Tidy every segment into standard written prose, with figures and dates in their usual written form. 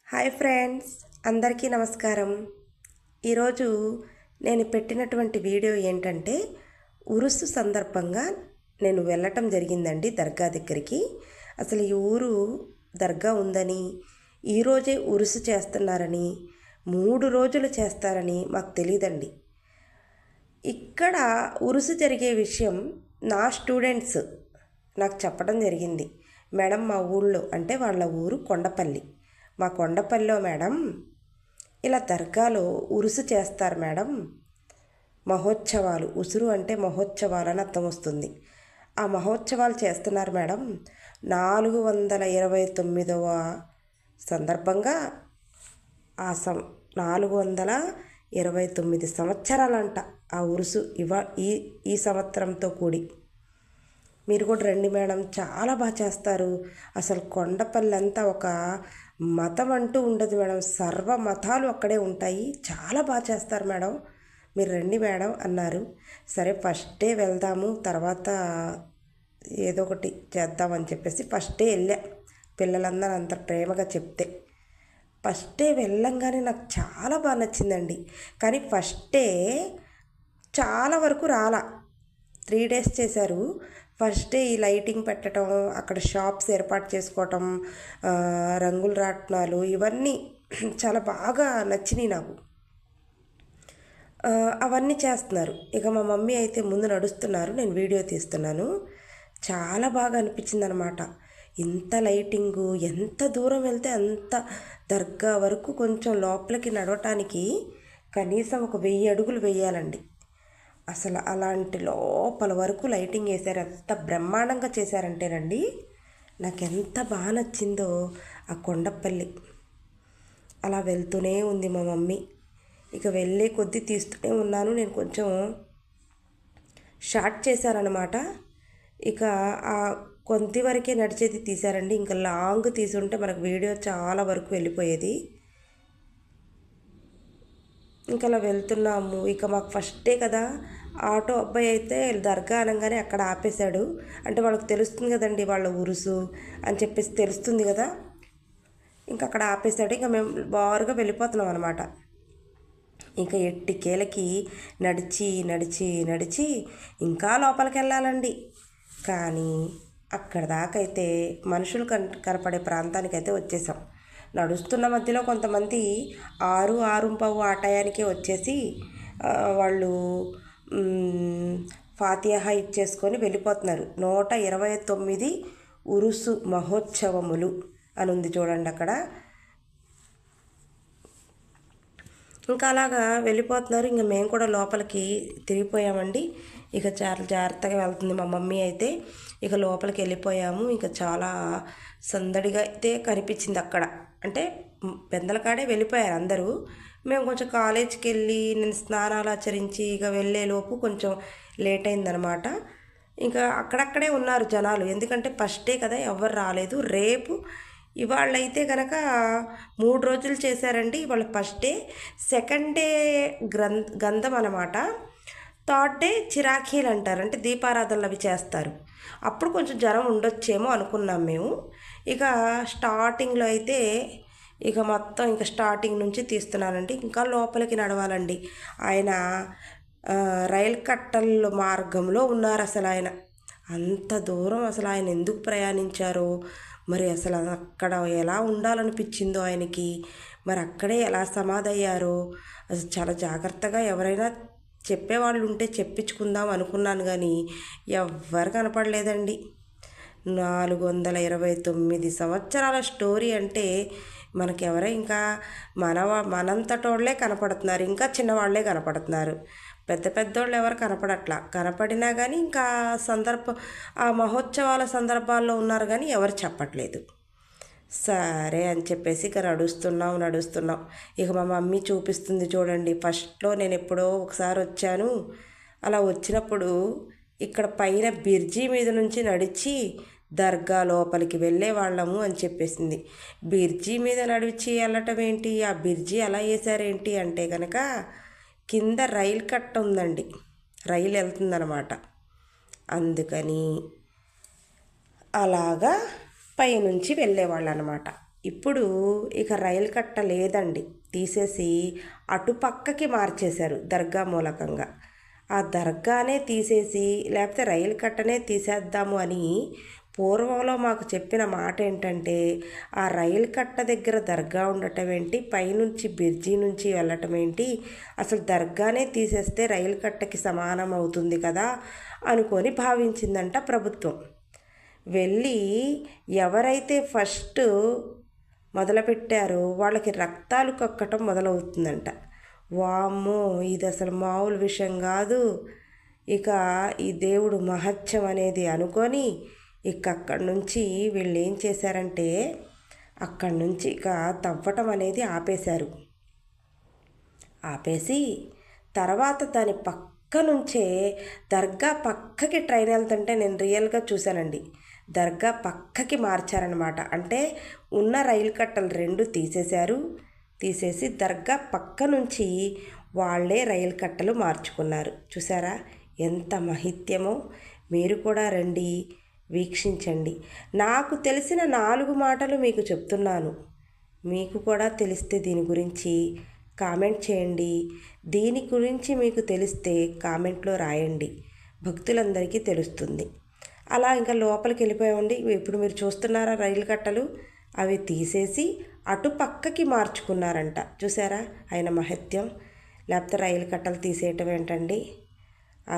Hi friends, అందరికీ నమస్కారం. ఈరోజు నేను పెట్టినటువంటి వీడియో ఏంటంటే ఉరుసు సందర్భంగా నేను వెళ్ళటం జరిగిందండి దర్గా దగ్గరికి. అసలు ఈ ఊరు దర్గా ఉందని, ఈరోజే ఉరుసు చేస్తున్నారని, 3 రోజులు చేస్తారని మాకు తెలియదండి. ఇక్కడ ఉరుసు జరిగే విషయం నా స్టూడెంట్స్ నాకు చెప్పడం జరిగింది. మేడం, మా ఊళ్ళో అంటే వాళ్ళ ఊరు కొండపల్లి, మా కొండపల్లిలో మేడం ఇలా దర్గాలో ఉరుసు చేస్తారు మేడం. మహోత్సవాలు, ఉసురు అంటే మహోత్సవాలు అని అర్థం వస్తుంది. ఆ మహోత్సవాలు చేస్తున్నారు మేడం. 429వ సందర్భంగా ఆ 429 సంవత్సరాలంట ఆ ఉరుసు ఈ ఈ సంవత్సరంతో కూడి. మీరు కూడా రండి మేడం, చాలా బాగా చేస్తారు. అసలు కొండపల్లి అంతా ఒక మతం అంటూ ఉండదు మేడం, సర్వ మతాలు అక్కడే ఉంటాయి. చాలా బాగా చేస్తారు మేడం, మీరు రండి మేడం అన్నారు. సరే ఫస్ట్ డే వెళ్దాము, తర్వాత ఏదో ఒకటి చేద్దామని చెప్పేసి ఫస్ట్ డే వెళ్ళా. పిల్లలందరూ అంత ప్రేమగా చెప్తే ఫస్ట్ డే వెళ్ళంగానే నాకు చాలా బాగా నచ్చిందండి. కానీ ఫస్ట్ డే చాలా వరకు రాలా. 3 days చేశారు. ఫస్ట్ డే ఈ లైటింగ్ పెట్టడం, అక్కడ షాప్స్ ఏర్పాటు చేసుకోవటం, రంగుల రాట్నాలు, ఇవన్నీ చాలా బాగా నచ్చినాయి నాకు. అవన్నీ చేస్తున్నారు. ఇక మా మమ్మీ అయితే ముందు నడుస్తున్నారు, నేను వీడియో తీస్తున్నాను. చాలా బాగా అనిపించింది అనమాట. ఇంత లైటింగు, ఎంత దూరం వెళ్తే అంత దర్గా వరకు కొంచెం లోపలికి నడవటానికి కనీసం ఒక 1000 అడుగులు వేయాలండి. అసలు అలాంటి లోపల వరకు లైటింగ్ వేశారు. ఎంత బ్రహ్మాండంగా చేశారంటేనండి, నాకు ఎంత బాగా నచ్చిందో ఆ కొండపల్లి. అలా వెళ్తూనే ఉంది మా మమ్మీ. ఇక వెళ్ళే కొద్దీ తీస్తూనే ఉన్నాను. నేను కొంచెం షార్ట్ చేశారనమాట. ఇక ఆ కొద్ది వరకే నడిచేది తీశారండి. ఇంకా లాంగ్ తీసుంటే మనకు వీడియో చాలా వరకు వెళ్ళిపోయేది. ఇంకా అలా వెళ్తున్నాము. ఇక మాకు ఫస్ట్ డే కదా, ఆటో అబ్బాయి అయితే దర్గా అనగానే అక్కడ ఆపేశాడు. అంటే వాళ్ళకి తెలుస్తుంది కదండి, వాళ్ళ ఉరుసు అని చెప్పేసి తెలుస్తుంది కదా. ఇంకా అక్కడ ఆపేశాడు. ఇంకా మేము బారుగా వెళ్ళిపోతున్నాం అనమాట. ఇంకా ఎట్టికేలకి నడిచి నడిచి నడిచి ఇంకా లోపలికి వెళ్ళాలండి. కానీ అక్కడ దాకైతే మనుషులు కనపడే ప్రాంతానికైతే వచ్చేసాం. నడుస్తున్న మధ్యలో కొంతమంది 6:15 ఆ టయానికే వచ్చేసి వాళ్ళు ఫాతిహా ఇచ్చేసుకొని వెళ్ళిపోతున్నారు. 129 ఉరుసు మహోత్సవములు అని ఉంది చూడండి అక్కడ. ఇంకా అలాగా వెళ్ళిపోతున్నారు. ఇంకా మేము కూడా లోపలికి తిరిగిపోయామండి. ఇక చాలా జాగ్రత్తగా వెళ్తుంది మా మమ్మీ అయితే. ఇక లోపలికి వెళ్ళిపోయాము. ఇంకా చాలా సందడిగా అయితే కనిపించింది అక్కడ. అంటే పెందలకాడే వెళ్ళిపోయారు అందరూ. మేము కొంచెం కాలేజీకి వెళ్ళి నేను స్నానాలు ఆచరించి ఇక వెళ్ళేలోపు కొంచెం లేట్ అయిందనమాట. ఇంకా అక్కడక్కడే ఉన్నారు జనాలు, ఎందుకంటే ఫస్ట్ డే కదా, ఎవరు రాలేదు. రేపు ఇవాళ్ళైతే కనుక 3 రోజులు చేశారండి. ఇవాళ ఫస్ట్ డే. సెకండ్ డే గంధం అనమాట. థర్డ్ డే చిరాకీలు అంటారు, అంటే దీపారాధనలు అవి చేస్తారు. అప్పుడు కొంచెం జనం ఉండొచ్చేమో అనుకున్నాం మేము. ఇక స్టార్టింగ్లో అయితే ఇక మొత్తం ఇంకా స్టార్టింగ్ నుంచి తీస్తున్నానండి. ఇంకా లోపలికి నడవాలండి. ఆయన రైలు కట్టల మార్గంలో ఉన్నారు. అసలు ఆయన అంత దూరం అసలు ఆయన ఎందుకు ప్రయాణించారో మరి, అసలు అక్కడ ఎలా ఉండాలనిపించిందో ఆయనకి, మరి అక్కడే ఎలా సమాధి అయ్యారో అసలు చాలా జాగ్రత్తగా ఎవరైనా చెప్పేవాళ్ళు ఉంటే చెప్పించుకుందాం అనుకున్నాను, కానీ ఎవ్వరు కనపడలేదండి. 429 సంవత్సరాల స్టోరీ అంటే మనకెవరో ఇంకా మనంతటోళ్లే కనపడుతున్నారు, ఇంకా చిన్నవాళ్లే కనపడుతున్నారు. పెద్ద పెద్దోళ్ళు ఎవరు కనపడట్లా. కనపడినా కానీ ఇంకా ఆ మహోత్సవాల సందర్భాల్లో ఉన్నారు, కానీ ఎవరు చెప్పట్లేదు. సరే అని చెప్పేసి ఇక నడుస్తున్నాం. ఇక మా మమ్మీ చూపిస్తుంది చూడండి. ఫస్ట్లో నేను ఎప్పుడో ఒకసారి వచ్చాను. అలా వచ్చినప్పుడు ఇక్కడ పైన బిర్జీ మీద నుంచి నడిచి దర్గా లోపలికి వెళ్ళే వాళ్ళము అని చెప్పేసింది. బిర్జీ మీద నడిచి వెళ్ళటం ఏంటి, ఆ బిర్జీ అలా వేసారేంటి అంటే కనుక కింద రైలు కట్ట ఉందండి, రైలు వెళ్తుందనమాట. అందుకని అలాగా పైనుంచి వెళ్ళేవాళ్ళు అనమాట. ఇప్పుడు ఇక రైలు కట్ట లేదండి, తీసేసి అటుపక్కకి మార్చేశారు దర్గా మూలకంగా. ఆ దర్గానే తీసేసి లేకపోతే రైలు కట్టనే తీసేద్దాము అని పూర్వంలో మాకు చెప్పిన మాట ఏంటంటే, ఆ రైలు కట్ట దగ్గర దర్గా ఉండటం ఏంటి, పైనుంచి బ్రిడ్జి నుంచి వెళ్ళటం ఏంటి, అసలు దర్గానే తీసేస్తే రైలు కట్టకి సమానం అవుతుంది కదా అనుకొని భావించిందంట ప్రభుత్వం. వెళ్ళి ఎవరైతే ఫస్ట్ మొదలుపెట్టారో వాళ్ళకి రక్తాలు కక్కటం మొదలవుతుందంట. వామ్మో, ఇది అసలు మామూలు విషయం కాదు. ఇక ఈ దేవుడు మహత్యం అనేది అనుకొని ఇక అక్కడి నుంచి వీళ్ళు ఏం చేశారంటే, అక్కడి నుంచి ఇక తవ్వటం అనేది ఆపేశారు. ఆపేసి తర్వాత దాని పక్క నుంచే దర్గా పక్కకి ట్రైన్ వెళ్తుంటే నేను రియల్గా చూశానండి. దర్గా పక్కకి మార్చారనమాట. అంటే ఉన్న రైలు కట్టలు 2 తీసేశారు. తీసేసి దర్గా పక్క నుంచి వాళ్ళే రైలు కట్టలు మార్చుకున్నారు. చూసారా ఎంత మహిత్యమో? మీరు కూడా రండి, వీక్షించండి. నాకు తెలిసిన 4 మాటలు మీకు చెప్తున్నాను. మీకు కూడా తెలిస్తే దీని గురించి కామెంట్ చేయండి. దీని గురించి మీకు తెలిస్తే కామెంట్లో రాయండి, భక్తులందరికీ తెలుస్తుంది. అలా ఇంకా లోపలికి వెళ్ళిపోయామండి. ఇప్పుడు మీరు చూస్తున్నారా రైలు కట్టలు, అవి తీసేసి అటు పక్కకి మార్చుకున్నారంట. చూసారా ఆయన మహత్యం? లేకపోతే రైలు కట్టలు తీసేయటం ఏంటండి,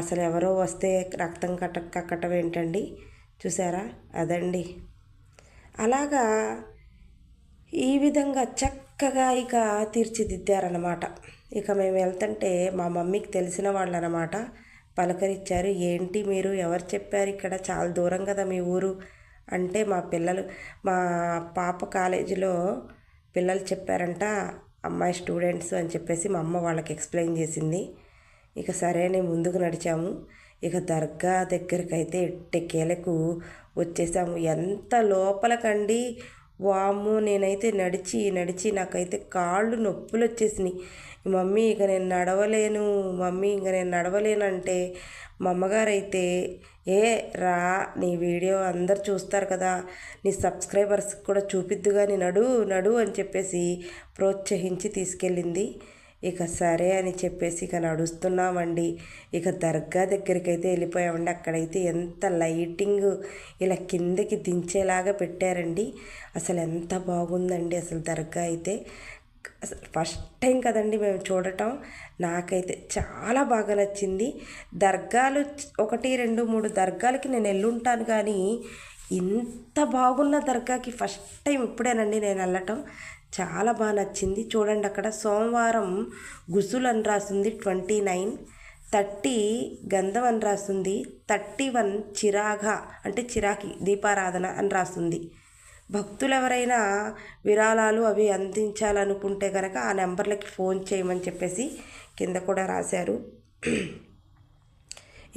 అసలు ఎవరో వస్తే రక్తం కక్కటం ఏంటండి? చూసారా అదండి. అలాగా ఈ విధంగా చక్కగా ఇక తీర్చిదిద్దారనమాట. ఇక మేము వెళ్తుంటే మా మమ్మీకి తెలిసిన వాళ్ళు అనమాట, పలకరించారు. ఏంటి మీరు, ఎవరు చెప్పారు, ఇక్కడ చాలా దూరం కదా మీ ఊరు అంటే, మా పాప కాలేజీలో పిల్లలు చెప్పారంట, అమ్మాయి స్టూడెంట్స్ అని చెప్పేసి మా అమ్మ వాళ్ళకి ఎక్స్ప్లెయిన్ చేసింది. ఇక సరే అని ముందుకు నడిచాము. ఇక దర్గా దగ్గరికి అయితే ఎట్టకేలకు వచ్చేసాము. ఎంత లోపలకండి, వాము, నేనైతే నడిచి నాకైతే కాళ్ళు నొప్పులు వచ్చేసినాయి. మమ్మీ ఇక నేను నడవలేను, మమ్మీ ఇంక నేను నడవలేనంటే మా అమ్మగారు అయితే, ఏ రా, నీ వీడియో అందరు చూస్తారు కదా, నీ సబ్స్క్రైబర్స్కి కూడా చూపిద్దుగా, నీ నడు అని చెప్పేసి ప్రోత్సహించి తీసుకెళ్ళింది. ఇక సరే అని చెప్పేసి ఇక నడుస్తున్నామండి. ఇక దర్గా దగ్గరికి అయితే వెళ్ళిపోయామండి. అక్కడైతే ఎంత లైటింగ్ ఇలా కిందకి దించేలాగా పెట్టారండి. అసలు ఎంత బాగుందండి అసలు దర్గా అయితే. అసలు ఫస్ట్ టైం కదండి మేము చూడటం. నాకైతే చాలా బాగా నచ్చింది. దర్గాలు 1, 2, 3 దర్గాలకి నేను వెళ్ళుంటాను, కానీ ఇంత బాగున్న దర్గాకి ఫస్ట్ టైం ఇప్పుడేనండి నేను వెళ్ళటం. చాలా బాగా నచ్చింది. చూడండి అక్కడ సోమవారం గుసులు అని రాస్తుంది 29, 30 గంధం అని రాస్తుంది, 31 చిరాఘ అంటే చిరాకి దీపారాధన అని రాస్తుంది. భక్తులు ఎవరైనా విరాళాలు అవి అందించాలనుకుంటే కనుక ఆ నెంబర్లకి ఫోన్ చేయమని చెప్పేసి కింద కూడా రాశారు.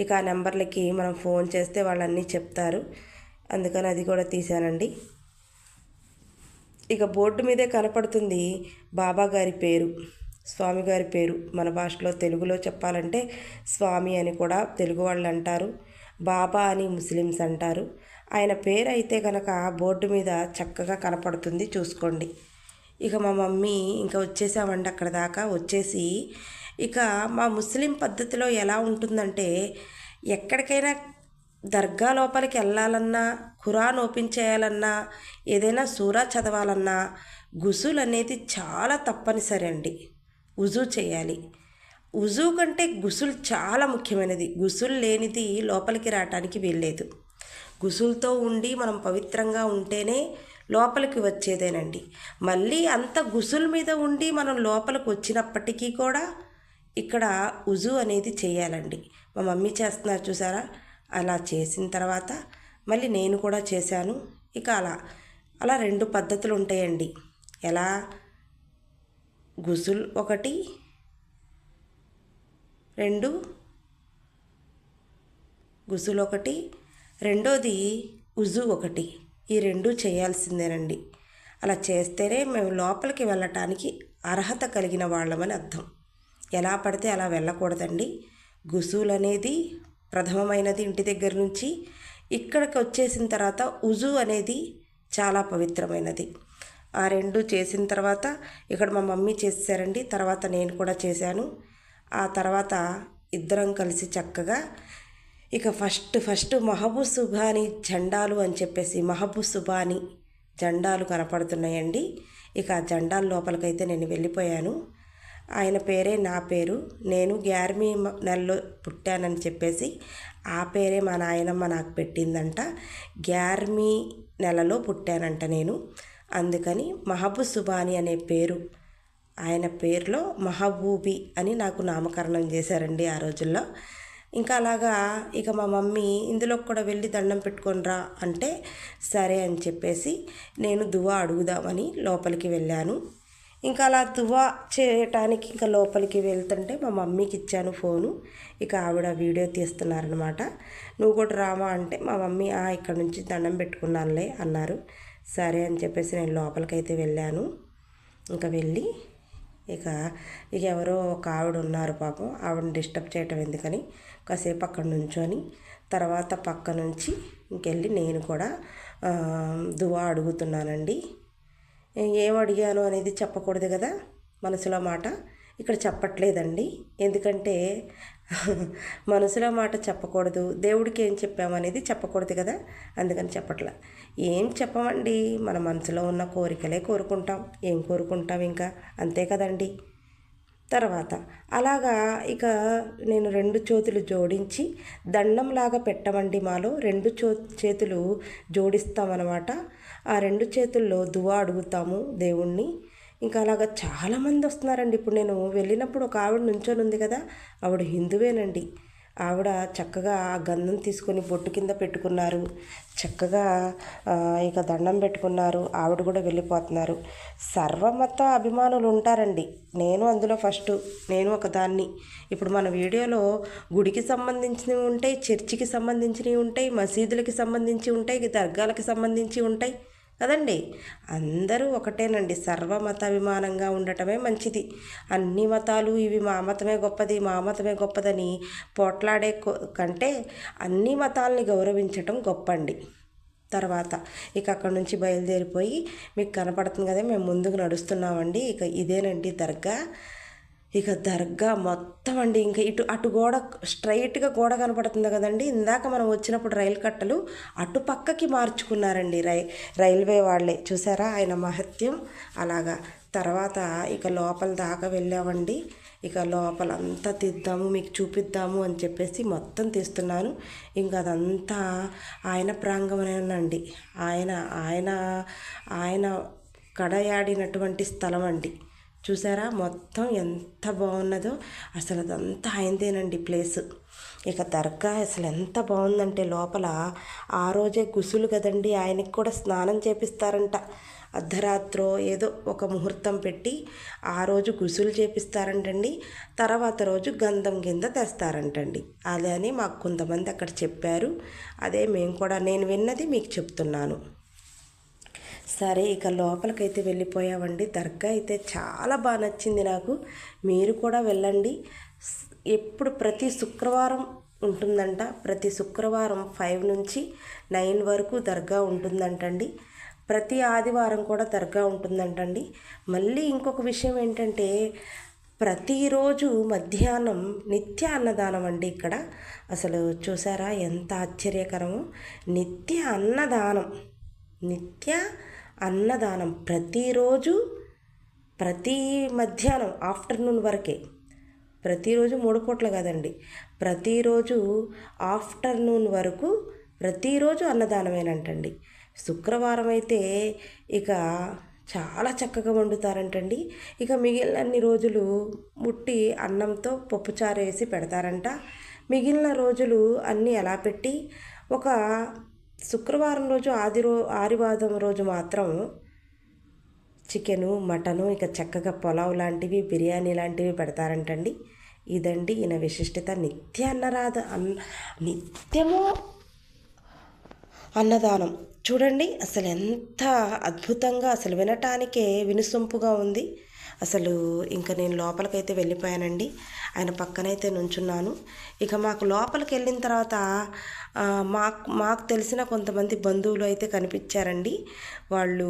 ఇక ఆ నెంబర్లకి మనం ఫోన్ చేస్తే వాళ్ళన్నీ చెప్తారు. అందుకని అది కూడా తీశానండి. ఇక బోర్డు మీదే కనపడుతుంది బాబా గారి పేరు, స్వామి గారి పేరు. మన భాషలో తెలుగులో చెప్పాలంటే స్వామి అని కూడా తెలుగు వాళ్ళు అంటారు, బాబా అని ముస్లిమ్స్ అంటారు. ఆయన పేరు అయితే కనుక బోర్డు మీద చక్కగా కనపడుతుంది, చూసుకోండి. ఇక మా మమ్మీ ఇంకా వచ్చేసామండి అక్కడ దాకా. వచ్చేసి ఇక మా ముస్లిం పద్ధతిలో ఎలా ఉంటుందంటే, ఎక్కడికైనా దర్గా లోపలికి వెళ్ళాలన్నా, ఖురాన్ ఓపెన్ చేయాలన్నా, ఏదైనా సూరా చదవాలన్నా గుసుల్ అనేది చాలా తప్పనిసరి అండి. ఉజూ చేయాలి. ఉజూ కంటే గుసుల్ చాలా ముఖ్యమైనది. గుసుల్ లేనిది లోపలికి రావటానికి వీల్లేదు. గుసులతో ఉండి మనం పవిత్రంగా ఉంటేనే లోపలికి వచ్చేదేనండి. మళ్ళీ అంత గుసుల్ మీద ఉండి మనం లోపలికి వచ్చినప్పటికీ కూడా ఇక్కడ ఉజూ అనేది చేయాలండి. మా మమ్మీ చేస్తున్నారు చూసారా, అలా చేసిన తర్వాత మళ్ళీ నేను కూడా చేశాను. ఇక అలా 2 పద్ధతులు ఉంటాయండి. ఎలా, గుసుల్ 1, 2, గుసుల్ 1, రెండోది ఉజు 1. ఈ 2 చేయాల్సిందేనండి. అలా చేస్తేనే మేము లోపలికి వెళ్ళటానికి అర్హత కలిగిన వాళ్ళమని అర్థం. ఎలా పడితే అలా వెళ్ళకూడదండి. గుసుల్ అనేది ప్రథమమైనది ఇంటి దగ్గర నుంచి. ఇక్కడికి వచ్చేసిన తర్వాత ఉజు అనేది చాలా పవిత్రమైనది. ఆ రెండు చేసిన తర్వాత ఇక్కడ మా మమ్మీ చేశారండి. తర్వాత నేను కూడా చేశాను. ఆ తర్వాత ఇద్దరం కలిసి చక్కగా ఇక ఫస్ట్ మహబూబ్ సుబానీ జెండాలు అని చెప్పేసి మహబూబ్ సుబానీ జెండాలు కనపడుతున్నాయండి. ఇక ఆ జెండాల లోపలికైతే నేను వెళ్ళిపోయాను. ఆయన పేరే నా పేరు. నేను గ్యార్మీ నెలలో పుట్టానని చెప్పేసి ఆ పేరే మా నాయనమ్మ నాకు పెట్టిందంట. గ్యార్మీ నెలలో పుట్టానంట నేను. అందుకని మహబూబ్ సుబానీ అనే పేరు, ఆయన పేరులో మహబూబీ అని నాకు నామకరణం చేశారండి ఆ రోజుల్లో. ఇంకా అలాగా ఇక మా మమ్మీ ఇందులోకి కూడా వెళ్ళి దండం పెట్టుకొనిరా అంటే సరే అని చెప్పేసి నేను దువా అడుగుదామని లోపలికి వెళ్ళాను. ఇంకా అలా దువా చేయటానికి ఇంకా లోపలికి వెళ్తుంటే మా మమ్మీకి ఇచ్చాను ఫోను. ఇక ఆవిడ వీడియో తీస్తున్నారనమాట. నువ్వు కూడా రామా అంటే మా మమ్మీ ఇక్కడ నుంచి దండం పెట్టుకున్నానులే అన్నారు. సరే అని చెప్పేసి నేను లోపలికైతే వెళ్ళాను. ఇంకా వెళ్ళి ఇక ఎవరో ఒక ఆవిడ ఉన్నారు పాపం, ఆవిడని డిస్టర్బ్ చేయటం ఎందుకని కాసేపు అక్కడ నుంచొని తర్వాత పక్క నుంచి ఇంకెళ్ళి నేను కూడా దువా అడుగుతున్నానండి. ఏం అడిగాను అనేది చెప్పకూడదు కదా, మనసులో మాట ఇక్కడ చెప్పట్లేదండి. ఎందుకంటే మనసులో మాట చెప్పకూడదు, దేవుడికి ఏం చెప్పామనేది చెప్పకూడదు కదా, అందుకని చెప్పట్లా. ఏం చెప్పమండి, మన మనసులో ఉన్న కోరికలే కోరుకుంటాం. ఏం కోరుకుంటాం ఇంకా, అంతే కదండి. తర్వాత అలాగా ఇక నేను రెండు చేతులు జోడించి దండంలాగా పెట్టమండి. మాలో రెండు చేతులు జోడిస్తామన్నమాట. ఆ రెండు చేతుల్లో దువా అడుగుతాము దేవుణ్ణి. ఇంకా అలాగా చాలామంది వస్తున్నారండి. ఇప్పుడు నేను వెళ్ళినప్పుడు ఒక ఆవిడ నుంచొని ఉంది కదా, ఆవిడ హిందువేనండి. ఆవిడ చక్కగా ఆ గంధం తీసుకొని బొట్టు కింద పెట్టుకున్నారు, చక్కగా ఇక దండం పెట్టుకున్నారు. ఆవిడ కూడా వెళ్ళిపోతున్నారు. సర్వమత అభిమానులు ఉంటారండి, నేను అందులో ఫస్ట్, నేను ఒక దాన్ని. ఇప్పుడు మన వీడియోలో గుడికి సంబంధించినవి ఉంటాయి, చర్చికి సంబంధించినవి ఉంటాయి, మసీదులకి సంబంధించి ఉంటాయి, దర్గాలకి సంబంధించి ఉంటాయి కదండి. అందరూ ఒకటేనండి. సర్వమతాభిమానంగా ఉండటమే మంచిది. అన్ని మతాలు ఇవి మా మతమే గొప్పది, మా మతమే గొప్పదని పోట్లాడే కంటే అన్ని మతాలని గౌరవించటం గొప్పండి. తర్వాత ఇక అక్కడ నుంచి బయలుదేరిపోయి మీకు కనపడుతుంది కదా, మేము ముందుకు నడుస్తున్నామండి. ఇక ఇదేనండి దర్గా. ఇక దర్గా మొత్తం అండి, ఇంకా అటు గోడ స్ట్రైట్గా గోడ కనపడుతుంది కదండి. ఇందాక మనం వచ్చినప్పుడు రైలు కట్టలు అటు పక్కకి మార్చుకున్నారండి రైల్వే వాళ్ళే, చూసారా ఆయన మహత్యం. అలాగా తర్వాత ఇక లోపల దాకా వెళ్ళామండి. ఇక లోపలంతా తీద్దాము, మీకు చూపిద్దాము అని చెప్పేసి మొత్తం తీస్తున్నాను. ఇంకా అదంతా ఆయన ప్రాంగణమేనండి. ఆయన ఆయన ఆయన కడయాడినటువంటి స్థలం అండి. చూసారా మొత్తం ఎంత బాగున్నదో, అసలు అదంతా ఆయనదేనండి ప్లేసు. ఇక దర్గా అసలు ఎంత బాగుందంటే లోపల ఆ రోజే గుసులు కదండి, ఆయనకి కూడా స్నానం చేపిస్తారంట. అర్ధరాత్రో ఏదో ఒక ముహూర్తం పెట్టి ఆ రోజు గుసులు చేపిస్తారంటండి. తర్వాత రోజు గంధం కింద తెస్తారంటండి. అదే అని మాకు కొంతమంది అక్కడ చెప్పారు. అదే మేము కూడా, నేను విన్నది మీకు చెప్తున్నాను. సరే ఇక లోపలికైతే వెళ్ళిపోయామండి. దర్గా అయితే చాలా బాగా నచ్చింది నాకు. మీరు కూడా వెళ్ళండి. ఎప్పుడు ప్రతి శుక్రవారం ఉంటుందంట. ప్రతి శుక్రవారం 5 నుంచి 9 వరకు దర్గా ఉంటుందంటండి. ప్రతి ఆదివారం కూడా దర్గా ఉంటుందంటండి. మళ్ళీ ఇంకొక విషయం ఏంటంటే ప్రతిరోజు మధ్యాహ్నం నిత్య అన్నదానం అండి ఇక్కడ. అసలు చూసారా ఎంత ఆశ్చర్యకరమో, నిత్య అన్నదానం ప్రతిరోజు, ప్రతి మధ్యాహ్నం ఆఫ్టర్నూన్ వరకే. ప్రతిరోజు 3 పూట్ల కదండి, ప్రతిరోజు ఆఫ్టర్నూన్ వరకు ప్రతిరోజు అన్నదానమేనంటండి. శుక్రవారం అయితే ఇక చాలా చక్కగా వండుతారంటండి. ఇక మిగిలిన అన్ని రోజులు ముట్టి అన్నంతో పప్పుచారు వేసి పెడతారంట. మిగిలిన రోజులు అన్నీ ఎలా పెట్టి ఒక శుక్రవారం రోజు ఆదివారం రోజు మాత్రం చికెను, మటను, ఇక చక్కగా పులావ్ లాంటివి, బిర్యానీ లాంటివి పెడతారంటండి. ఇదండి ఈయన విశిష్టత. నిత్యము అన్నదానం. చూడండి అసలు ఎంత అద్భుతంగా, అసలు వినటానికే వినుసొంపుగా ఉంది. అసలు ఇంకా నేను లోపలికైతే వెళ్ళిపోయానండి. ఆయన పక్కనైతే నుంచున్నాను. ఇక మాకు లోపలికి వెళ్ళిన తర్వాత మాకు తెలిసిన కొంతమంది బంధువులు అయితే కనిపించారండి. వాళ్ళు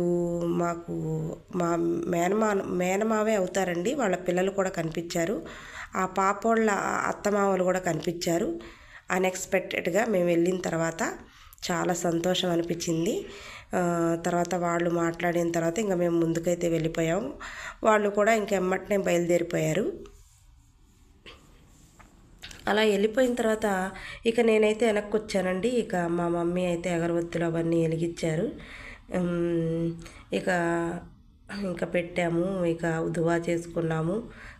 మాకు మా మేనమావే అవుతారండి. వాళ్ళ పిల్లలు కూడా కనిపించారు. ఆ పాపోళ్ళ అత్తమామలు కూడా కనిపించారు. అన్ఎక్స్పెక్టెడ్గా మేము వెళ్ళిన తర్వాత చాలా సంతోషం అనిపించింది. తర్వాత వాళ్ళు మాట్లాడిన తర్వాత ఇంకా మేము ముందుకైతే వెళ్ళిపోయాము. వాళ్ళు కూడా ఇంకెమ్మటనే బయలుదేరిపోయారు. అలా వెళ్ళిపోయిన తర్వాత ఇక నేనైతే వెనక్కి వచ్చానండి. ఇక మా మమ్మీ అయితే అగరబత్తులు అవన్నీ వెలిగించారు. ఇక ఇంకా పెట్టాము. ఇక దువా చేసుకున్నాము.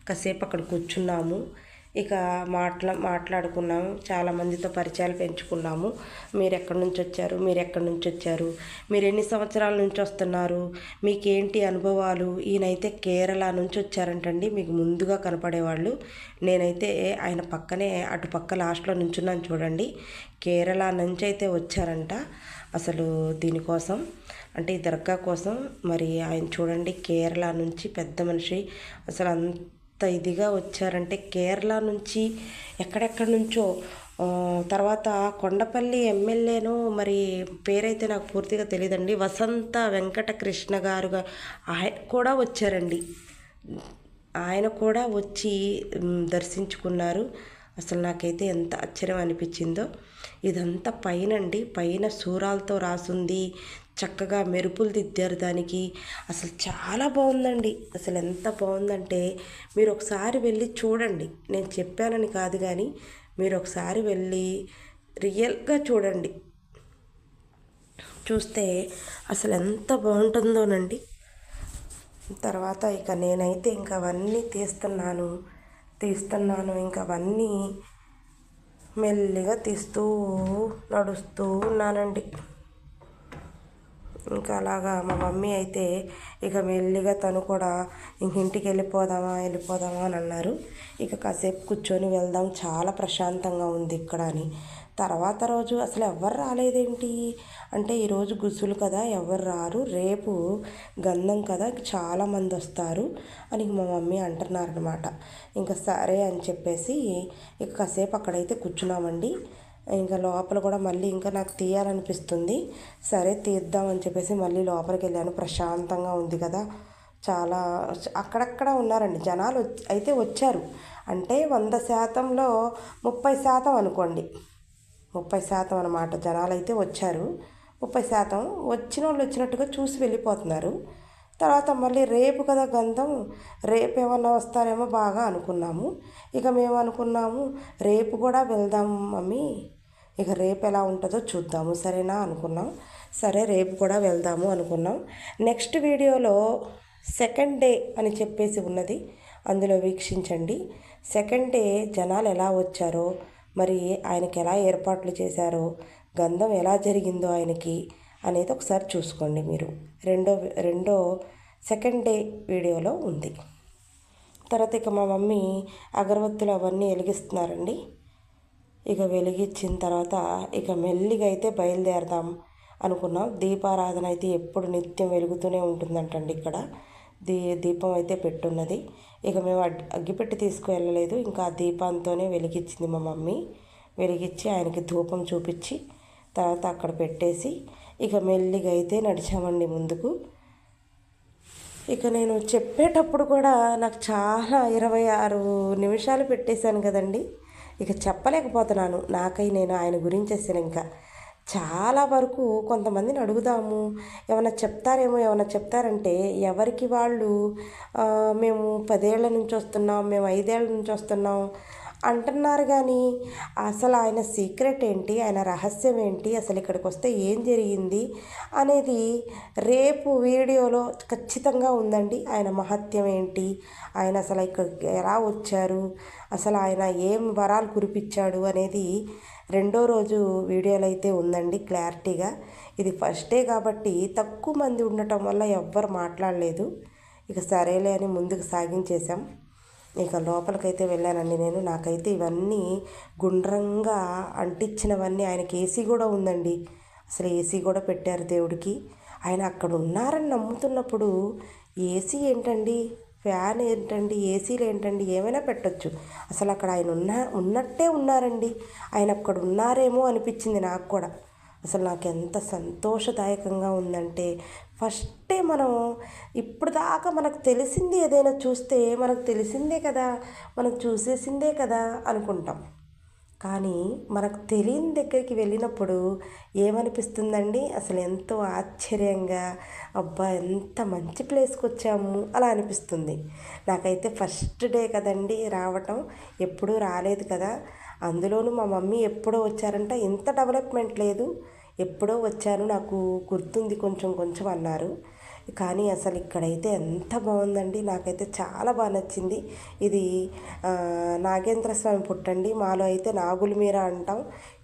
కాసేపు అక్కడ కూర్చున్నాము. ఇక మాట్లాడుకున్నాము. చాలామందితో పరిచయాలు పెంచుకున్నాము. మీరు ఎక్కడి నుంచి వచ్చారు, మీరు ఎన్ని సంవత్సరాల నుంచి వస్తున్నారు, మీకేంటి అనుభవాలు. ఈయనైతే కేరళ నుంచి వచ్చారంటండి, మీకు ముందుగా కనపడేవాళ్ళు. నేనైతే ఆయన పక్కనే అటు పక్క లాస్ట్లో నుంచున్నాను చూడండి. కేరళ నుంచి అయితే వచ్చారంట అసలు దీనికోసం, అంటే ఈ దర్గా కోసం. మరి ఆయన చూడండి, కేరళ నుంచి పెద్ద మనిషి అసలు అంత ఇదిగా వచ్చారంటే, కేరళ నుంచి ఎక్కడెక్కడి నుంచో. తర్వాత కొండపల్లి ఎమ్మెల్యేను, మరి పేరైతే నాకు పూర్తిగా తెలియదండి, వసంత వెంకటకృష్ణ గారుగా ఆయన కూడా వచ్చారండి. ఆయన కూడా వచ్చి దర్శించుకున్నారు. అసలు నాకైతే ఎంత ఆశ్చర్యం అనిపించిందో. ఇదంతా పైనండి, పైన సూరాలతో రాసుంది. చక్కగా మెరుపులు దిద్దారు దానికి. అసలు చాలా బాగుందండి. అసలు ఎంత బాగుందంటే మీరు ఒకసారి వెళ్ళి చూడండి. నేను చెప్పానని కాదు, కానీ మీరు ఒకసారి వెళ్ళి రియల్గా చూడండి. చూస్తే అసలు ఎంత బాగుంటుందోనండి. తర్వాత ఇక నేనైతే ఇంకా అవన్నీ తీస్తున్నాను. ఇంకా అవన్నీ మెల్లిగా తీస్తూ నడుస్తూ ఉన్నానండి. ఇంకా అలాగా మా మమ్మీ అయితే ఇక మెల్లిగా తను కూడా ఇంటికి వెళ్ళిపోదామా అని అన్నారు. ఇక కాసేపు కూర్చొని వెళ్దాం, చాలా ప్రశాంతంగా ఉంది ఇక్కడ అని. తర్వాత రోజు అసలు ఎవరు రాలేదేంటి అంటే, ఈరోజు గుసులు కదా, ఎవరు రారు, రేపు గంధం కదా, చాలామంది వస్తారు అని మా మమ్మీ అంటున్నారనమాట. ఇంకా సరే అని చెప్పేసి ఇక కాసేపు అక్కడైతే కూర్చున్నామండి. ఇంకా లోపల కూడా మళ్ళీ ఇంకా నాకు తీయాలనిపిస్తుంది. సరే తీద్దామని చెప్పేసి మళ్ళీ లోపలికి వెళ్ళాను. ప్రశాంతంగా ఉంది కదా, చాలా అక్కడక్కడ ఉన్నారండి జనాలు అయితే వచ్చారు. అంటే 100%లో 30% అనుకోండి, 30% అన్నమాట జనాలు అయితే వచ్చారు. 30% వచ్చిన వాళ్ళు వచ్చినట్టుగా చూసి వెళ్ళిపోతున్నారు. తర్వాత మళ్ళీ రేపు కదా గంధం, రేపు ఏమన్నా వస్తారేమో బాగా అనుకున్నాము. ఇక మేము అనుకున్నాము రేపు కూడా వెళ్దాం మమ్మీ, ఇక రేపు ఎలా ఉంటుందో చూద్దాము సరేనా అనుకున్నాం. సరే రేపు కూడా వెళ్దాము అనుకున్నాం. నెక్స్ట్ వీడియోలో సెకండ్ డే అని చెప్పేసి ఉన్నది, అందులో వీక్షించండి. సెకండ్ డే జనాలు ఎలా వచ్చారో, మరి ఆయనకి ఎలా ఏర్పాట్లు చేశారో, గంధం ఎలా జరిగిందో ఆయనకి అనేది ఒకసారి చూసుకోండి మీరు. రెండో సెకండ్ డే వీడియోలో ఉంది. తర్వాత ఇక మా మమ్మీ అగరబత్తులు అవన్నీ వెలిగిస్తున్నారండి. ఇక వెలిగించిన తర్వాత ఇక మెల్లిగా అయితే బయలుదేరదాం అనుకున్నాం. దీపారాధన అయితే ఎప్పుడు నిత్యం వెలుగుతూనే ఉంటుందంటండి ఇక్కడ. దీపం అయితే పెట్టున్నది. ఇక మేము అగ్గిపెట్టి తీసుకువెళ్ళలేదు, ఇంకా ఆ దీపంతోనే వెలిగించింది మా మమ్మీ. వెలిగించి ఆయనకి ధూపం చూపించి తర్వాత అక్కడ పెట్టేసి ఇక మెల్లిగా అయితే నడిచామండి ముందుకు. ఇక నేను చెప్పేటప్పుడు కూడా నాకు చాలా 26 నిమిషాలు పెట్టేశాను కదండి. ఇక చెప్పలేకపోతున్నాను. నేను ఆయన గురించి అసలు ఇంకా చాలా వరకు కొంతమందిని అడుగుదాము, ఏమైనా చెప్తారంటే ఎవరికి వాళ్ళు మేము 10 ఏళ్ల నుంచి వస్తున్నాం, మేము 5 ఏళ్ల నుంచి వస్తున్నాం అంటున్నారు. కానీ అసలు ఆయన సీక్రెట్ ఏంటి, ఆయన రహస్యం ఏంటి, అసలు ఇక్కడికి వస్తే ఏం జరిగింది అనేది రేపు వీడియోలో ఖచ్చితంగా ఉందండి. ఆయన మహత్యం ఏంటి, ఆయన అసలు ఇక్కడ ఎలా వచ్చారు, అసలు ఆయన ఏం వరాలు కురిపించాడు అనేది రెండో రోజు వీడియోలో అయితే ఉందండి క్లారిటీగా. ఇది ఫస్ట్ డే కాబట్టి తక్కువ మంది ఉండటం వల్ల ఎవ్వరు మాట్లాడలేదు. ఇక సరేలే అని ముందుకు సాగించేశాం. ఇక లోపలికైతే వెళ్ళానండి నేను. నాకైతే ఇవన్నీ గుండ్రంగా అంటించినవన్నీ, ఆయనకి ఏసీ కూడా ఉందండి. అసలు ఏసీ కూడా పెట్టారు దేవుడికి. ఆయన అక్కడ ఉన్నారని నమ్ముతున్నప్పుడు ఏసీ ఏంటండి, ఫ్యాన్ ఏంటండి, ఏసీలు ఏంటండి, ఏమైనా పెట్టొచ్చు. అసలు అక్కడ ఆయన ఉన్నట్టే ఉన్నారండి. ఆయన అక్కడ ఉన్నారేమో అనిపించింది నాకు కూడా. అసలు నాకు ఎంత సంతోషదాయకంగా ఉందంటే, ఫస్టే మనం ఇప్పుడు దాకా మనకు తెలిసింది ఏదైనా చూస్తే మనకు తెలిసిందే కదా, మనం చూసేసిందే కదా అనుకుంటాం. కానీ మనకు తెలియని దగ్గరికి వెళ్ళినప్పుడు ఏమనిపిస్తుందండి, అసలు ఎంతో ఆశ్చర్యంగా, అబ్బా ఎంత మంచి ప్లేస్కి వచ్చాము అలా అనిపిస్తుంది. నాకైతే ఫస్ట్ డే కదండి రావటం, ఎప్పుడూ రాలేదు కదా. అందులోనూ మా మమ్మీ ఎప్పుడో వచ్చారంట, ఇంత డెవలప్మెంట్ లేదు, ఎప్పుడో వచ్చాను నాకు గుర్తుంది కొంచెం కొంచెం అన్నారు. కానీ అసలు ఇక్కడైతే ఎంత బాగుందండి, నాకైతే చాలా బాగా నచ్చింది. ఇది నాగేంద్ర స్వామి పుట్టండి. మాలో అయితే నాగుల మీర అంటాం,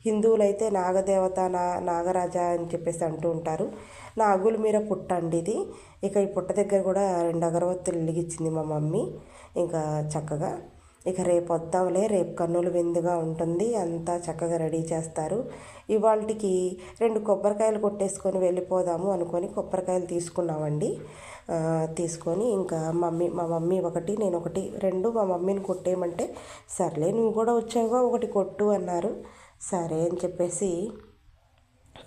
హిందువులు అయితే నాగదేవత నాగరాజ అని చెప్పేసి అంటూ ఉంటారు. నాగుల మీర పుట్ట అండి ఇది. ఇక ఈ పుట్ట దగ్గర కూడా 2 అగరవత్తులు వెలిగించింది మా మమ్మీ. ఇంకా చక్కగా ఇక రేపు వద్దాంలే, రేపు కన్నుల విందుగా ఉంటుంది, అంతా చక్కగా రెడీ చేస్తారు. ఇవాళకి 2 కొబ్బరికాయలు కొట్టేసుకొని వెళ్ళిపోదాము అనుకొని కొబ్బరికాయలు తీసుకున్నామండి. తీసుకొని ఇంకా మా మమ్మీ ఒకటి, నేను ఒకటి, 2 మా మమ్మీని కొట్టేయమంటే, సర్లే నువ్వు కూడా వచ్చావుగా ఒకటి కొట్టు అన్నారు. సరే అని చెప్పేసి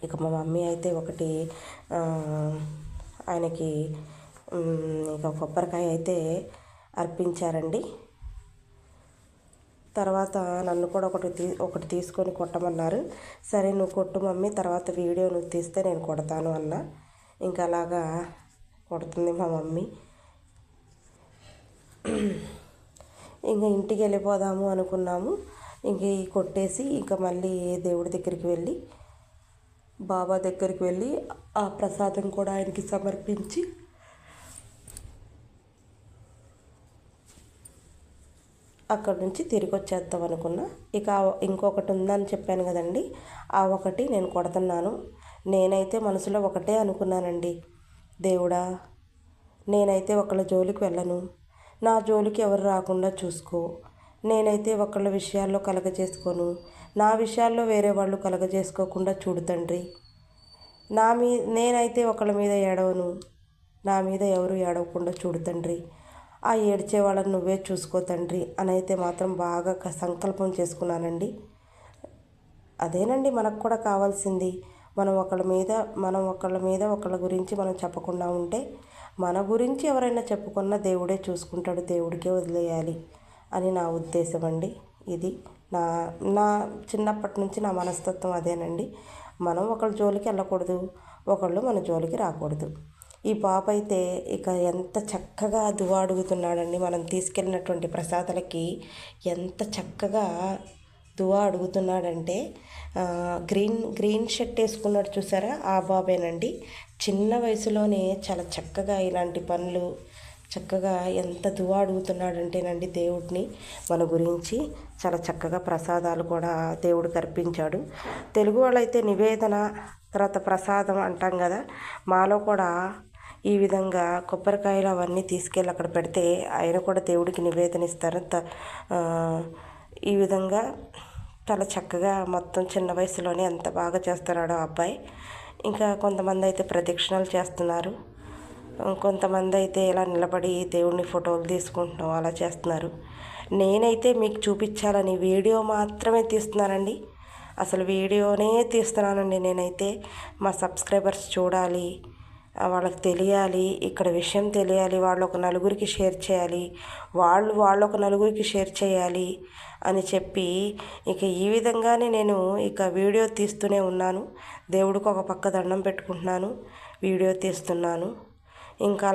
ఇక మా మమ్మీ అయితే ఒకటి ఆయనకి ఇక కొబ్బరికాయ అయితే అర్పించారండి. తర్వాత నన్ను కూడా ఒకటి తీసుకొని కొట్టమన్నారు. సరే నువ్వు కొట్టు మమ్మీ, తర్వాత వీడియో నువ్వు తీస్తే నేను కొడతాను అన్న. ఇంకా అలాగా కొడుతుంది మా మమ్మీ. ఇంకా ఇంటికి వెళ్ళిపోదాము అనుకున్నాము. ఇంక కొట్టేసి ఇంకా మళ్ళీ దేవుడి దగ్గరికి వెళ్ళి, బాబా దగ్గరికి వెళ్ళి ఆ ప్రసాదం కూడా ఆయనకి సమర్పించి అక్కడ నుంచి తిరిగి వచ్చేద్దాం అనుకున్నా. ఇక ఇంకొకటి ఉందని చెప్పాను కదండి, ఆ ఒకటి నేను కొడుతున్నాను. నేనైతే మనసులో ఒకటే అనుకున్నానండి, దేవుడా నేనైతే ఒకళ్ళ జోలికి వెళ్ళను, నా జోలికి ఎవరు రాకుండా చూసుకో. నేనైతే ఒకళ్ళ విషయాల్లో కలగజేసుకోను, నా విషయాల్లో వేరే వాళ్ళు కలగజేసుకోకుండా చూడు తండ్రి. నేనైతే ఒకళ్ళ మీద ఏడవను, నా మీద ఎవరు ఏడవకుండా చూడు తండ్రి. ఆ ఏడ్చే వాళ్ళని నువ్వే చూసుకో తండ్రి అని అయితే మాత్రం బాగా సంకల్పం చేసుకున్నానండి. అదేనండి మనకు కూడా కావాల్సింది. మనం ఒకళ్ళ మీద ఒకళ్ళ గురించి మనం చెప్పకుండా ఉంటే, మన గురించి ఎవరైనా చెప్పుకున్నా దేవుడే చూసుకుంటాడు, దేవుడికే వదిలేయాలి అని నా ఉద్దేశం అండి. ఇది నా నా చిన్నప్పటి నుంచి నా మనస్తత్వం అదేనండి. మనం ఒకళ్ళ జోలికి వెళ్ళకూడదు, ఒకళ్ళు మన జోలికి రాకూడదు. ఈ పాప అయితే ఇక ఎంత చక్కగా దువా అడుగుతున్నాడండి. మనం తీసుకెళ్ళినటువంటి ప్రసాదాలకి ఎంత చక్కగా దువా అడుగుతున్నాడంటే, గ్రీన్ షర్ట్ వేసుకున్నాడు చూసారా, ఆ బాబేనండి. చిన్న వయసులోనే చాలా చక్కగా ఇలాంటి పనులు చక్కగా ఎంత దువా అడుగుతున్నాడంటేనండి దేవుడిని మన గురించి. చాలా చక్కగా ప్రసాదాలు కూడా దేవుడికి అర్పించాడు. తెలుగు వాళ్ళైతే నివేదన తర్వాత ప్రసాదం అంటాం కదా, మాలో కూడా ఈ విధంగా కొబ్బరికాయలు అవన్నీ తీసుకెళ్ళి అక్కడ పెడితే ఆయన కూడా దేవుడికి నివేదన ఇస్తారు. ఈ విధంగా చాలా చక్కగా మొత్తం చిన్న వయసులోనే ఎంత బాగా చేస్తున్నాడో ఆ అబ్బాయి. ఇంకా కొంతమంది అయితే ప్రదక్షిణలు చేస్తున్నారు, కొంతమంది అయితే ఇలా నిలబడి దేవుడిని ఫోటోలు తీసుకుంటున్నాం అలా చేస్తున్నారు. నేనైతే మీకు చూపించాలని వీడియో మాత్రమే తీస్తున్నానండి. అసలు వీడియోనే తీస్తున్నానండి నేనైతే. మా సబ్స్క్రైబర్స్ చూడాలి, వాళ్ళకి తెలియాలి, ఇక్కడ విషయం తెలియాలి, వాళ్ళు ఒక నలుగురికి షేర్ చేయాలి, వాళ్ళు ఒక నలుగురికి షేర్ చేయాలి అని చెప్పి ఇక ఈ విధంగానే నేను ఇక వీడియో తీస్తూనే ఉన్నాను. దేవుడికి ఒక పక్క దండం పెట్టుకుంటున్నాను, వీడియో తీస్తున్నాను. ఇంకా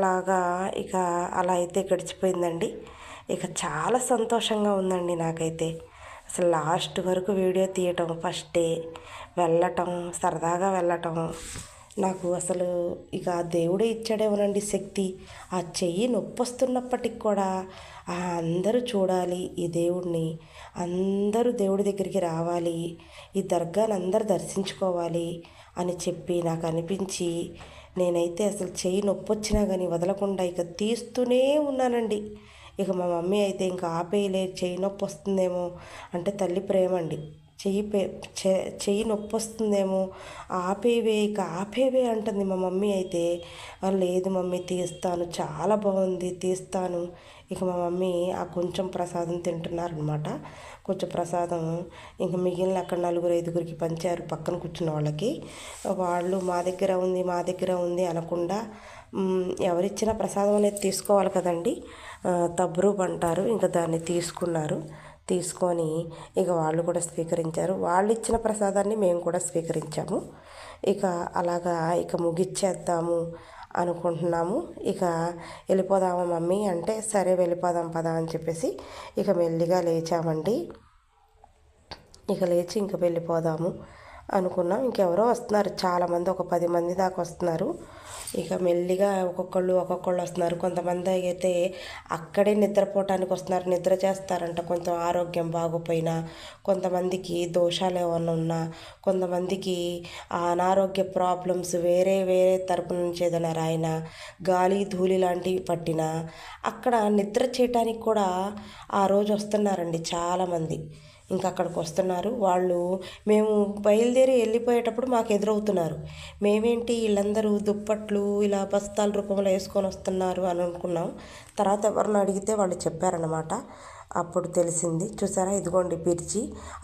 ఇక అలా అయితే గడిచిపోయిందండి. ఇక చాలా సంతోషంగా ఉందండి నాకైతే. అసలు లాస్ట్ వరకు వీడియో తీయటం, ఫస్ట్ డే వెళ్ళటం, సరదాగా వెళ్ళటం, నాకు అసలు ఇక దేవుడే ఇచ్చాడేమోనండి శక్తి. ఆ చెయ్యి నొప్పి వస్తున్నప్పటికి కూడా అందరూ చూడాలి ఈ దేవుడిని, అందరూ దేవుడి దగ్గరికి రావాలి, ఈ దర్గాని అందరూ దర్శించుకోవాలి అని చెప్పి నాకు అనిపించి, నేనైతే అసలు చెయ్యి నొప్పి వచ్చినా కానీ వదలకుండా ఇక తీస్తూనే ఉన్నానండి. ఇక మా మమ్మీ అయితే ఇంకా ఆపేయలే, చెయ్యి నొప్పి వస్తుందేమో అంటే తల్లి ప్రేమ అండి. చెయ్యి నొప్పి వస్తుందేమో, ఆపేవే ఇక ఆపేవే అంటుంది మా మమ్మీ అయితే. లేదు మమ్మీ తీస్తాను, చాలా బాగుంది తీస్తాను. ఇక మా మమ్మీ ఆ కొంచెం ప్రసాదం తింటున్నారనమాట. కొంచెం ప్రసాదం ఇంక మిగిలిన అక్కడ 4-5 పంచారు పక్కన కూర్చున్న వాళ్ళకి. వాళ్ళు మా దగ్గర ఉంది మా దగ్గర ఉంది అనకుండా ఎవరిచ్చిన ప్రసాదం అనేది తీసుకోవాలి కదండి. తబ్రూబ్ అంటారు, ఇంకా దాన్ని తీసుకున్నారు. తీసుకొని ఇక వాళ్ళు కూడా స్వీకరించారు. వాళ్ళు ఇచ్చిన ప్రసాదాన్ని మేము కూడా స్వీకరించాము. ఇక అలాగా ఇక ముగిచ్చేద్దాము అనుకుంటున్నాము. ఇక వెళ్ళిపోదామా మమ్మీ అంటే, సరే వెళ్ళిపోదాం పదా అని చెప్పేసి ఇక మెల్లిగా లేచామండి. ఇక లేచి ఇంక వెళ్ళిపోదాము అనుకున్నాం. ఇంకెవరో వస్తున్నారు చాలామంది, ఒక 10 మంది దాకా వస్తున్నారు. ఇక మెల్లిగా ఒక్కొక్కళ్ళు వస్తున్నారు. కొంతమంది అయితే అక్కడే నిద్రపోవటానికి వస్తున్నారు, నిద్ర చేస్తారంట. కొంచెం ఆరోగ్యం బాగోపోయినా, కొంతమందికి దోషాలు ఏమన్నా ఉన్నా, కొంతమందికి అనారోగ్య ప్రాబ్లమ్స్ వేరే వేరే తరపు నుంచి ఏదైనా రాయినా, గాలి ధూళి లాంటివి పట్టినా అక్కడ నిద్ర చేయటానికి కూడా ఆ రోజు వస్తున్నారండి చాలామంది. ఇంకా అక్కడికి వస్తున్నారు వాళ్ళు. మేము బయలుదేరి వెళ్ళిపోయేటప్పుడు మాకు ఎదురవుతున్నారు. మేమేంటి వీళ్ళందరూ దుప్పట్లు ఇలా బస్తాల రూపంలో వేసుకొని వస్తున్నారు అని అనుకున్నాం. తర్వాత ఎవరిని అడిగితే వాళ్ళు చెప్పారనమాట. అప్పుడు తెలిసింది. చూసారా, ఇదిగోండి బిర్జి.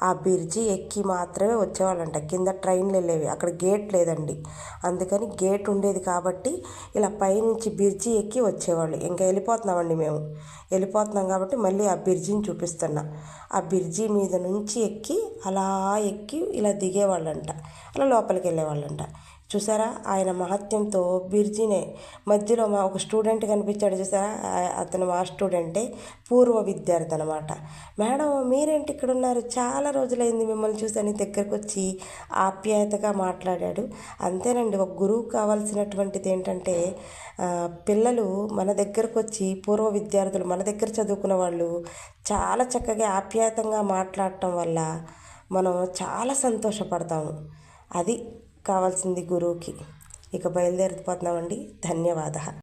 ఆ బిర్జి ఎక్కి మాత్రమే వచ్చేవాళ్ళంట. కింద ట్రైన్లు వెళ్ళేవి, అక్కడ గేట్ లేదండి. అందుకని గేట్ ఉండేది కాబట్టి ఇలా పైనుంచి బిర్జి ఎక్కి వచ్చేవాళ్ళు. ఇంకా వెళ్ళిపోతున్నామండి మేము. వెళ్ళిపోతున్నాం కాబట్టి మళ్ళీ ఆ బిర్జిని చూపిస్తున్నా. ఆ బిర్జి మీద నుంచి ఎక్కి అలా ఎక్కి ఇలా దిగేవాళ్ళంట, అలా లోపలికి వెళ్ళేవాళ్ళంట. చూసారా, ఆయన మహత్యంతో బిర్జీనే మధ్యలో మా ఒక స్టూడెంట్ కనిపించాడు చూసారా, అతను మా స్టూడెంటే, పూర్వ విద్యార్థి అనమాట. మేడం మీరేంటి ఇక్కడ ఉన్నారు, చాలా రోజులైంది మిమ్మల్ని చూసని దగ్గరకు వచ్చి ఆప్యాయతగా మాట్లాడాడు. అంతేనండి, ఒక గురువు కావాల్సినటువంటిది ఏంటంటే పిల్లలు మన దగ్గరకు వచ్చి, పూర్వ విద్యార్థులు మన దగ్గర చదువుకున్న వాళ్ళు చాలా చక్కగా ఆప్యాయతంగా మాట్లాడటం వల్ల మనం చాలా సంతోషపడతాము. అది కావాల్సింది గురువుకి. ఇక బయలుదేరిపోతున్నామండి. ధన్యవాద.